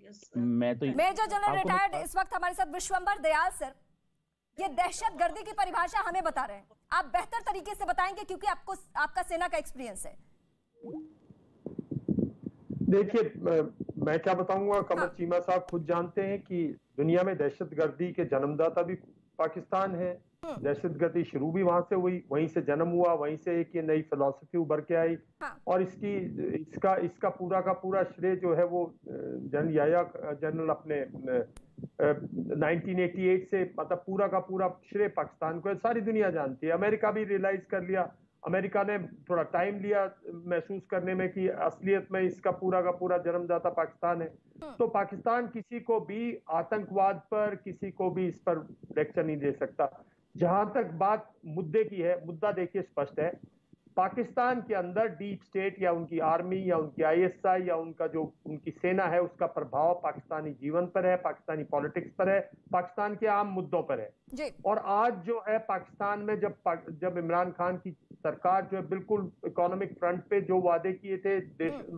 मैं तो major general retired इस वक्त हमारे साथ विश्वंभर दयाल सर, ये दहशतगर्दी की परिभाषा हमें बता रहे हैं, आप बेहतर तरीके से बताएंगे क्योंकि आपको आपका सेना का एक्सपीरियंस है। देखिए, मैं क्या बताऊंगा, कमर चीमा साहब खुद जानते हैं कि दुनिया में दहशतगर्दी के जन्मदाता भी पाकिस्तान है। दहशतगर्दी शुरू भी वहां से हुई, वहीं से जन्म हुआ, वहीं से एक ये नई फिलॉसफी उभर के आई। और इसका पूरा का पूरा श्रेय जो है वो जनरल अपने 1988 से, मतलब पूरा का पूरा श्रेय पाकिस्तान को है। सारी दुनिया जानती है, अमेरिका भी रियलाइज कर लिया। अमेरिका ने थोड़ा टाइम लिया महसूस करने में कि असलियत में इसका पूरा का पूरा जन्मदाता पाकिस्तान है। तो पाकिस्तान किसी को भी आतंकवाद पर, किसी को भी इस पर लेक्चर नहीं दे सकता। जहां तक बात मुद्दे की है, मुद्दा देखिए स्पष्ट है। पाकिस्तान के अंदर डीप स्टेट या उनकी आर्मी या उनकी आईएसआई या उनका जो उनकी सेना है, उसका प्रभाव पाकिस्तानी जीवन पर है, पाकिस्तानी पॉलिटिक्स पर है, पाकिस्तान के आम मुद्दों पर है जी। और आज जो है पाकिस्तान में जब इमरान खान की सरकार जो है बिल्कुल इकोनॉमिक फ्रंट पे जो वादे किए थे,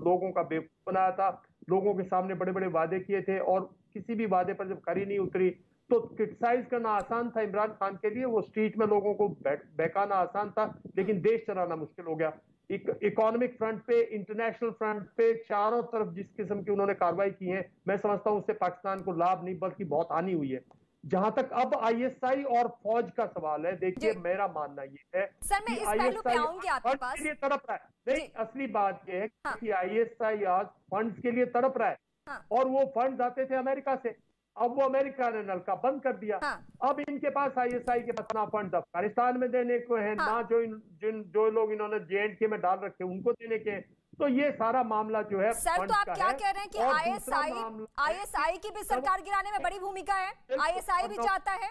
लोगों का बेवकूफ बनाया था, लोगों के सामने बड़े बड़े वादे किए थे और किसी भी वादे पर जब खरी नहीं उतरी तो क्रिटिसाइज करना आसान था इमरान खान के लिए। वो स्ट्रीट में लोगों को बहकाना आसान था, लेकिन देश चलाना मुश्किल हो गया। इकोनॉमिक फ्रंट पे, इंटरनेशनल फ्रंट पे चारों तरफ जिस किस्म की उन्होंने कार्रवाई की है, मैं समझता हूं उससे पाकिस्तान को लाभ नहीं बल्कि बहुत हानि हुई है। जहां तक अब आईएसआई और फौज का सवाल है, देखिए मेरा मानना ये है कि आईएसआई के लिए तड़प रहा है। नहीं, असली बात यह है कि आईएसआई आज फंड्स के लिए तड़प रहा है और वो फंड्स आते थे अमेरिका से। अब वो अमेरिका ने नलका बंद कर दिया। अब इनके पास आईएसआई के पास ना फंड अफगानिस्तान में देने को है, ना जो लोग इन्होंने जेएंडके में डाल रखे उनको देने के हैं। तो ये सारा मामला जो है सर, तो आप क्या कह रहे हैं कि आईएसआई की भी सरकार गिराने में बड़ी भूमिका है? आईएसआई भी चाहता है,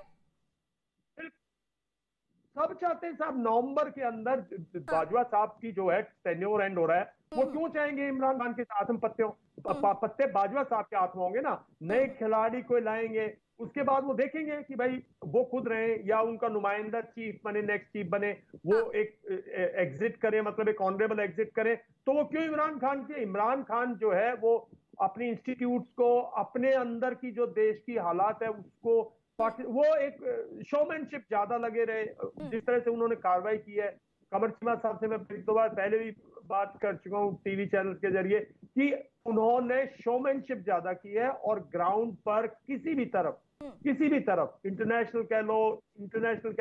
सब चाहते हैं साहब। नवंबर के अंदर बाजवा साहब की जो है टेन्योर एंड हो रहा है, वो क्यों चाहेंगे इमरान खान के साथ में पत्ते बाजवा साहब के हाथ में होंगे ना। नए खिलाड़ी को लाएंगे, उसके बाद वो देखेंगे कि भाई वो खुद रहे या उनका नुमाइंदा चीफ बने, नेक्स्ट चीफ बने, वो एक एग्जिट करे, मतलब एक ऑनरेबल एग्जिट करे। तो वो क्यों इमरान खान जो है वो अपने इंस्टीट्यूट्स को, अपने अंदर की जो देश की हालात है उसको, वो एक शोमैनशिप ज्यादा लगे रहे। जिस तरह से उन्होंने कार्रवाई की है, कमर चीमा साहब से मैं एक दो बार पहले भी बात कर चुका हूं टीवी चैनल के जरिए कि उन्होंने शोमैनशिप ज्यादा की है और ग्राउंड पर किसी भी तरफ इंटरनेशनल कह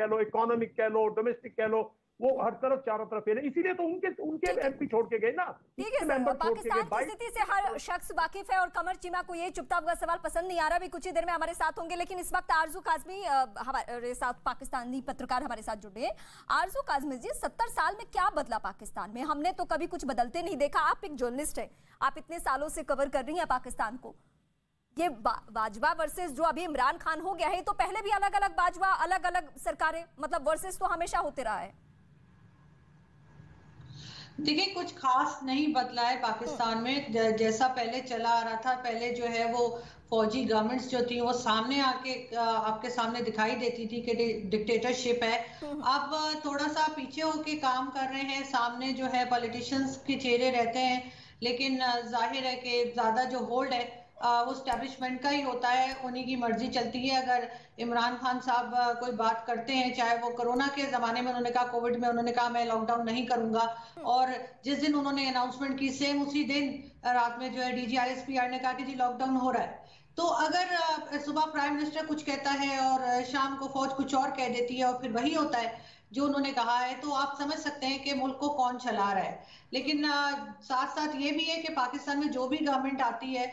लो, इकोनॉमिक कह लो, डोमेस्टिक कह लो, वो हर तरफ चारों तरफ है। इसीलिए तो उनके एमपी छोड़ के गए ना। ठीक है सर, पाकिस्तान की स्थिति से हर शख्स वाकिफ है और कमर चीमा को ये चुपता हुआ सवाल पसंद नहीं आ रहा। भी कुछ ही देर में हमारे साथ होंगे, लेकिन इस वक्त आरजू काजमी हमारे साथ, पाकिस्तानी पत्रकार हमारे साथ जुड़े हैं। आरजू काजमी जी, 70 साल में क्या बदला पाकिस्तान में? हमने तो कभी कुछ बदलते नहीं देखा। आप एक जर्नलिस्ट है, आप इतने सालों से कवर कर रही हैं पाकिस्तान को। ये बाजवा वर्सेस जो अभी इमरान खान हो गया है, तो पहले भी अलग अलग बाजवा, अलग अलग सरकारें, मतलब वर्सेस तो हमेशा होते रहा है। देखिए, कुछ खास नहीं बदला है पाकिस्तान में। जैसा पहले चला आ रहा था, पहले जो है वो फौजी गवर्नमेंट्स जो थी वो सामने आके आपके सामने दिखाई देती थी कि डिक्टेटरशिप है। अब थोड़ा सा पीछे होके काम कर रहे हैं, सामने जो है पॉलिटिशियंस के चेहरे रहते हैं, लेकिन जाहिर है कि ज्यादा जो होल्ड है वो स्टैब्लिशमेंट का ही होता है, उन्हीं की मर्जी चलती है। अगर इमरान खान साहब कोई बात करते हैं, चाहे वो कोरोना के जमाने में उन्होंने कहा, कोविड में उन्होंने कहा मैं लॉकडाउन नहीं करूंगा, और जिस दिन उन्होंने अनाउंसमेंट की सेम उसी दिन रात में जो है डीजी आईएसपीआर ने कहा कि जी लॉकडाउन हो रहा है। तो अगर सुबह प्राइम मिनिस्टर कुछ कहता है और शाम को फौज कुछ और कह देती है और फिर वही होता है जो उन्होंने कहा है, तो आप समझ सकते हैं कि मुल्क को कौन चला रहा है। लेकिन साथ साथ ये भी है कि पाकिस्तान में जो भी गवर्नमेंट आती है,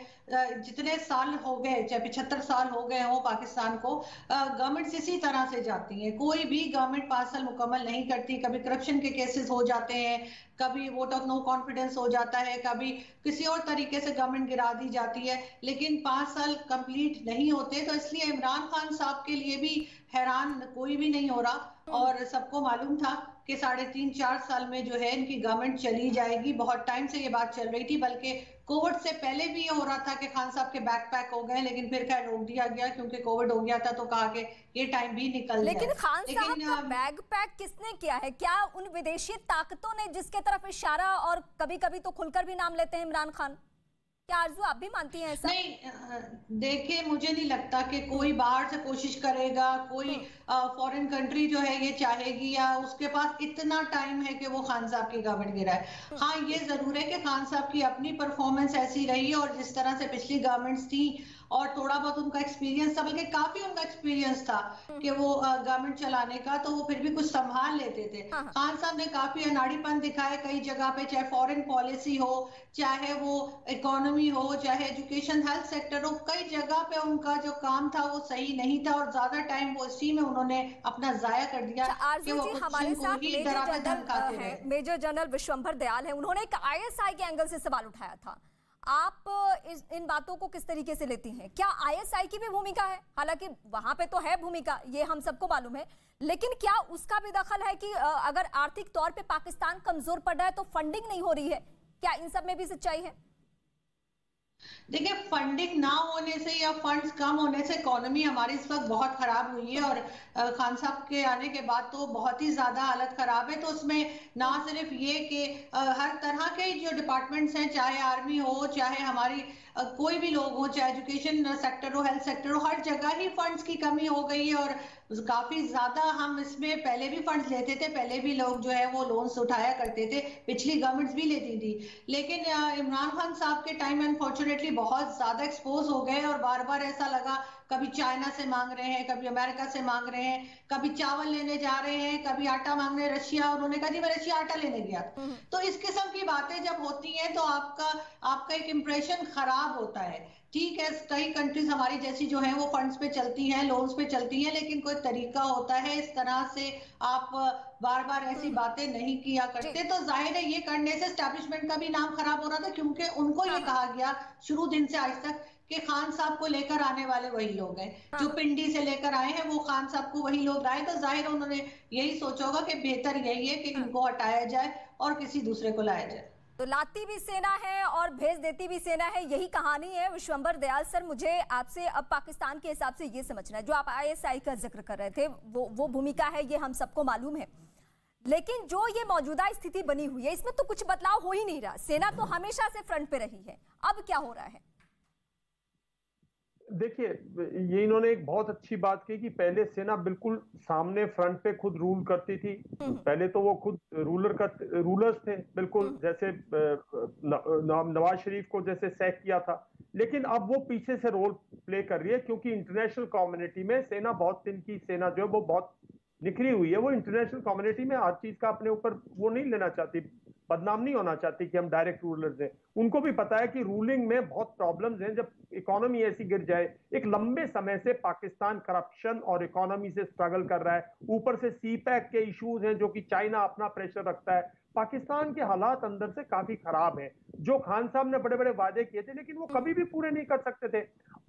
जितने साल हो गए, चाहे 75 साल हो गए हो पाकिस्तान को, गवर्नमेंट इसी तरह से जाती है। कोई भी गवर्नमेंट 5 साल मुकम्मल नहीं करती। कभी करप्शन के केसेस हो जाते हैं, कभी वोट ऑफ नो कॉन्फिडेंस हो जाता है, कभी किसी और तरीके से गवर्नमेंट गिरा दी जाती है, लेकिन 5 साल कंप्लीट नहीं होते। तो इसलिए इमरान खान साहब के लिए भी हैरान कोई भी नहीं हो रहा, और सबको मालूम था कि 3.5-4 साल में जो है इनकी गवर्नमेंट चली जाएगी। बहुत टाइम से ये बात चल रही थी, बल्कि कोविड से पहले भी ये हो रहा था कि खान साहब के बैकपैक हो गए, लेकिन फिर खैर रोक दिया गया क्योंकि कोविड हो गया था, तो कहा कि ये टाइम भी निकल जाए। लेकिन खान साहब का बैकपैक किसने किया है? क्या उन विदेशी ताकतों ने जिसके तरफ इशारा, और कभी कभी तो खुलकर भी नाम लेते हैं इमरान खान? क्या आरजू आप भी मानती हैं ऐसा? नहीं, देखिए मुझे नहीं लगता कि कोई बाहर से कोशिश करेगा, कोई फॉरेन कंट्री जो है ये चाहेगी या उसके पास इतना टाइम है कि वो खान साहब की गवर्नमेंट गिराए। हाँ, ये जरूर है कि खान साहब की अपनी परफॉर्मेंस ऐसी रही और जिस तरह से पिछली गवर्नमेंट्स थी और थोड़ा बहुत उनका एक्सपीरियंस था, बल्कि काफी उनका एक्सपीरियंस था कि वो गवर्नमेंट चलाने का, तो वो फिर भी कुछ संभाल लेते थे। खान साहब ने काफी अनाड़ीपन दिखाए कई जगह पे, चाहे फॉरेन पॉलिसी हो, चाहे वो इकोनॉमी हो, चाहे एजुकेशन हेल्थ सेक्टर हो, कई जगह पे उनका जो काम था वो सही नहीं था और ज्यादा टाइम वो इसी में उन्होंने अपना जाया कर दिया कि वो हमारे साथ मेजर जनरल विश्वंभर दयाल है। उन्होंने एक आईएसआई के एंगल से सवाल उठाया था। आप इन बातों को किस तरीके से लेती हैं? क्या आईएसआई की भी भूमिका है? हालांकि वहां पे तो है भूमिका, ये हम सबको मालूम है, लेकिन क्या उसका भी दखल है कि अगर आर्थिक तौर पे पाकिस्तान कमजोर पड़ रहा है तो फंडिंग नहीं हो रही है? क्या इन सब में भी सच्चाई है? देखिए, फंडिंग ना होने से या फंड्स कम होने से इकोनॉमी हमारी इस वक्त बहुत खराब हुई है और खान साहब के आने के बाद तो बहुत ही ज्यादा हालत खराब है। तो उसमें ना सिर्फ ये कि हर तरह के जो डिपार्टमेंट्स हैं, चाहे आर्मी हो, चाहे हमारी कोई भी लोग हो, चाहे एजुकेशन सेक्टर हो, हेल्थ सेक्टर हो, हर जगह ही फंड्स की कमी हो गई है और काफी ज्यादा हम इसमें पहले भी फंड्स लेते थे, पहले भी लोग जो है वो लोन्स उठाया करते थे, पिछली गवर्नमेंट्स भी लेती थी, लेकिन इमरान खान साहब के टाइम अनफॉर्चुनेटली बहुत ज्यादा एक्सपोज हो गए और बार बार ऐसा लगा कभी चाइना से मांग रहे हैं, कभी अमेरिका से मांग रहे हैं, कभी चावल लेने जा रहे हैं, कभी आटा मांग रहे हैं रशिया, उन्होंने कहा जी मैं रशिया आटा लेने गया। तो इस किस्म की बातें जब होती हैं तो आपका एक इंप्रेशन खराब होता है। ठीक है, कई कंट्रीज हमारी जैसी जो है वो फंड्स पे चलती हैं, लोन्स पे चलती हैं, लेकिन कोई तरीका होता है, इस तरह से आप बार बार ऐसी बातें नहीं किया करते। तो जाहिर है ये करने से एस्टैब्लिशमेंट का भी नाम खराब हो रहा था, क्योंकि उनको ये कहा गया शुरू दिन से आज तक कि खान साहब को लेकर आने वाले वही लोग हैं जो पिंडी से लेकर आए हैं, वो खान साहब को वही लोग लाए। तो जाहिर उन्होंने यही सोचा होगा कि बेहतर यही है कि इनको हटाया जाए और किसी दूसरे को लाया जाए। तो लाती भी सेना है और भेज देती भी सेना है, यही कहानी है। विश्वंभर दयाल सर, मुझे आपसे अब पाकिस्तान के हिसाब से ये समझना है, जो आप आईएसआई का जिक्र कर रहे थे वो भूमिका है, ये हम सबको मालूम है, लेकिन जो ये मौजूदा स्थिति बनी हुई है इसमें तो कुछ बदलाव हो ही नहीं रहा। सेना तो हमेशा से फ्रंट पे रही है, अब क्या हो रहा है? देखिए, ये इन्होंने एक बहुत अच्छी बात की कि पहले सेना बिल्कुल सामने फ्रंट पे खुद रूल करती थी। पहले तो वो खुद रूलर्स थे बिल्कुल, जैसे नवाज शरीफ को जैसे सैक किया था, लेकिन अब वो पीछे से रोल प्ले कर रही है, क्योंकि इंटरनेशनल कम्युनिटी में सेना बहुत दिन की सेना जो है वो बहुत निखरी हुई है। वो इंटरनेशनल कम्युनिटी में हर चीज का अपने ऊपर वो नहीं लेना चाहती, बदनाम नहीं होना चाहती कि हम डायरेक्ट रूलर्स हैं। उनको भी पता है कि रूलिंग में बहुत प्रॉब्लम्स हैं। जब इकोनॉमी ऐसी गिर जाए, एक लंबे समय से पाकिस्तान करप्शन और इकोनॉमी से स्ट्रगल कर रहा है, ऊपर से सीपैक के इश्यूज हैं जो कि चाइना अपना प्रेशर रखता है, पाकिस्तान के हालात अंदर से काफी खराब हैं। जो खान साहब ने बड़े बड़े वादे किए थे लेकिन वो कभी भी पूरे नहीं कर सकते थे।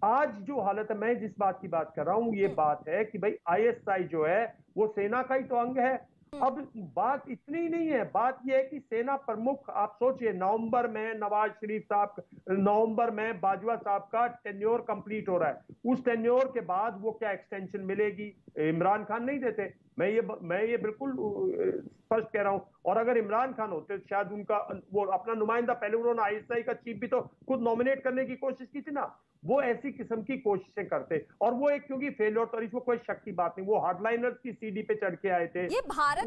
आज जो हालत है, मैं जिस बात की बात कर रहा हूं ये बात है कि भाई आईएसआई जो है वो सेना का ही तो अंग है। अब बात इतनी ही नहीं है, बात यह है कि सेना प्रमुख, आप सोचिए नवंबर में नवाज शरीफ साहब, नवंबर में बाजवा साहब का टेन्योर कंप्लीट हो रहा है, उस टेन्योर के बाद वो क्या एक्सटेंशन मिलेगी? इमरान खान नहीं देते, मैं ये बिल्कुल स्पष्ट कह रहा हूं। और अगर इमरान खान होते शायद उनका वो अपना नुमाइंदा, पहले उन्होंने आईएसआई का चीफ भी तो खुद नॉमिनेट करने की कोशिश की थी ना, वो ऐसी किस्म की कोशिशें करते और वो एक क्योंकि फेल और इसमें कोई शक की बात नहीं, वो हार्डलाइनर्स की सीढ़ी पे चढ़ के आए थे। ये भारत